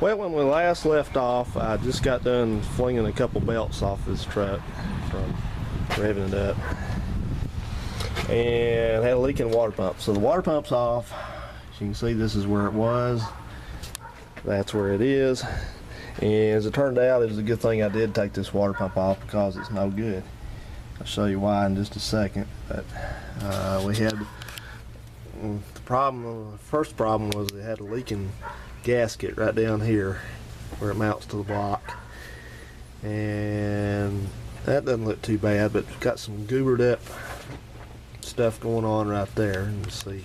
Well, when we last left off, I just got done flinging a couple belts off this truck from revving it up, and had a leak in the water pump. So the water pump's off. As you can see, this is where it was. That's where it is. And as it turned out, it was a good thing I did take this water pump off because it's no good. I'll show you why in just a second. But we had the problem. The first problem was it had a leaking gasket right down here where it mounts to the block, and that doesn't look too bad, but it's got some goobered up stuff going on right there. And you see,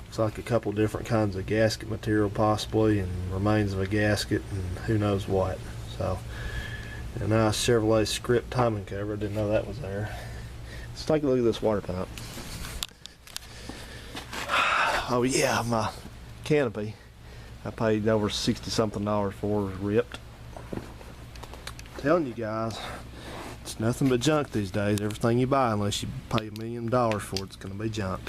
it's like a couple different kinds of gasket material possibly, and remains of a gasket, and who knows what. So a nice Chevrolet script timing cover, didn't know that was there. Let's take a look at this water pump. Oh yeah, my canopy I paid over $60 something for is ripped. I'm telling you guys, it's nothing but junk these days. Everything you buy, unless you pay $1 million for it, it's going to be junk.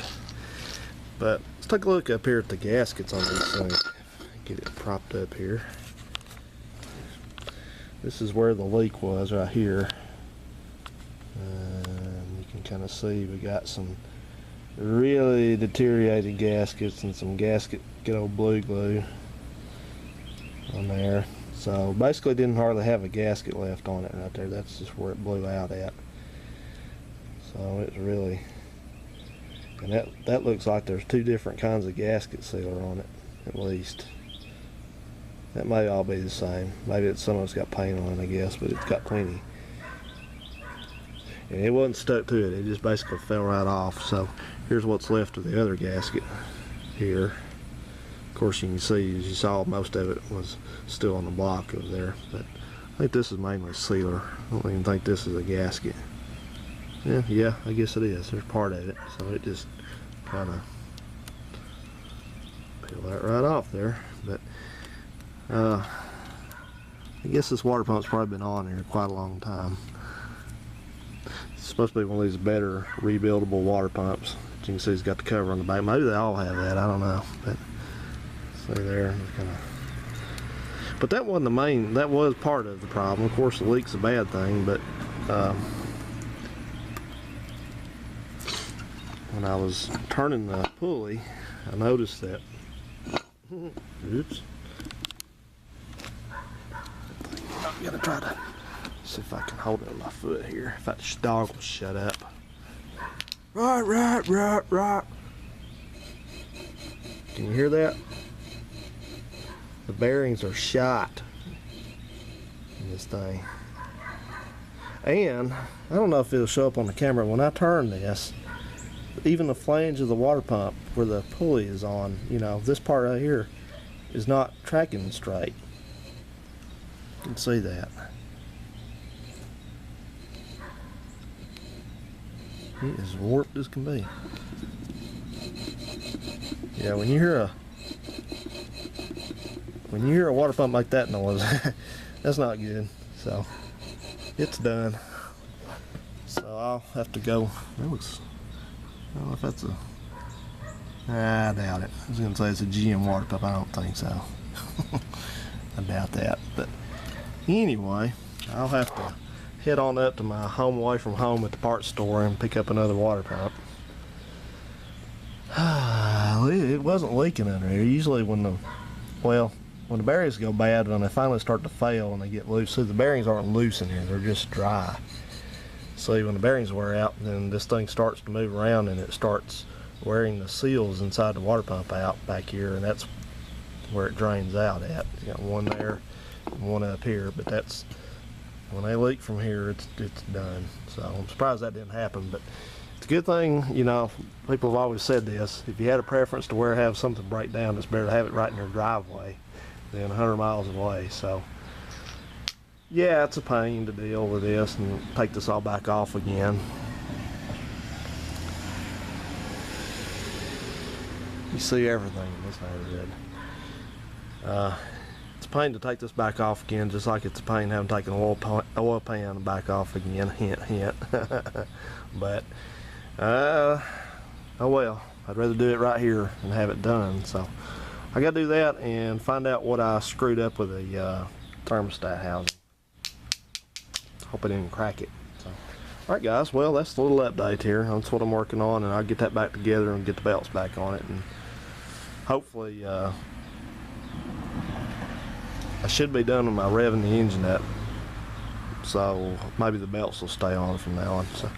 But let's take a look up here at the gaskets on these things. Get it propped up here. This is where the leak was, right here. You can kind of see we got some really deteriorated gaskets and some gasket good old blue glue on there. So basically didn't hardly have a gasket left on it right there. That's just where it blew out at. So it's really, and that looks like there's two different kinds of gasket sealer on it, at least. That may all be the same. Maybe it's some of it's got paint on it, I guess, but it's got plenty. And it wasn't stuck to it, it just basically fell right off. So here's what's left of the other gasket here. Of course, you can see, as you saw, most of it was still on the block over there. But I think this is mainly sealer. I don't even think this is a gasket. Yeah, I guess it is. There's part of it. So it just kind of peel that right off there. But I guess this water pump's probably been on here quite a long time. It's supposed to be one of these better rebuildable water pumps. As you can see, it's got the cover on the back. Maybe they all have that, I don't know. But see there, but that wasn't the main, that was part of the problem. Of course, the leak's a bad thing, but when I was turning the pulley, I noticed that, oops, I'm gonna try to see if I can hold it on my foot here. If that dog will shut up. Right. Can you hear that? The bearings are shot in this thing. And I don't know if it'll show up on the camera. When I turn this, even the flange of the water pump where the pulley is on, you know, this part right here is not tracking straight. You can see that. It is warped as can be. Yeah, when you hear a water pump like that noise, that's not good. So it's done. So I'll have to go. That looks, I don't know if that's a, I doubt it. I was gonna say it's a GM water pump. I don't think so. I doubt that. But anyway, I'll have to head on up to my home away from home at the parts store and pick up another water pump. It wasn't leaking under here. Usually when the bearings go bad, when they finally start to fail and they get loose, see, the bearings aren't loose in here, they're just dry. See, when the bearings wear out, then this thing starts to move around and it starts wearing the seals inside the water pump out back here, and that's where it drains out at. You got one there and one up here, but that's, when they leak from here, it's done. So I'm surprised that didn't happen, but it's a good thing, you know, people have always said this, if you had a preference to where have something break down, it's better to have it right in your driveway than 100 miles away. So yeah, it's a pain to deal with this and take this all back off again. You see everything in this neighborhood. It's a pain to take this back off again, just like it's a pain having taken an oil pan back off again. Hint, hint. But oh well, I'd rather do it right here and have it done. So I got to do that and find out what I screwed up with the thermostat housing. Hope I didn't crack it. So, alright guys, well that's a little update here. That's what I'm working on, and I'll get that back together and get the belts back on it, and hopefully I should be done with my revving the engine up, so maybe the belts will stay on from now on. So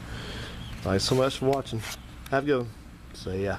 thanks so much for watching. Have a good one. See ya.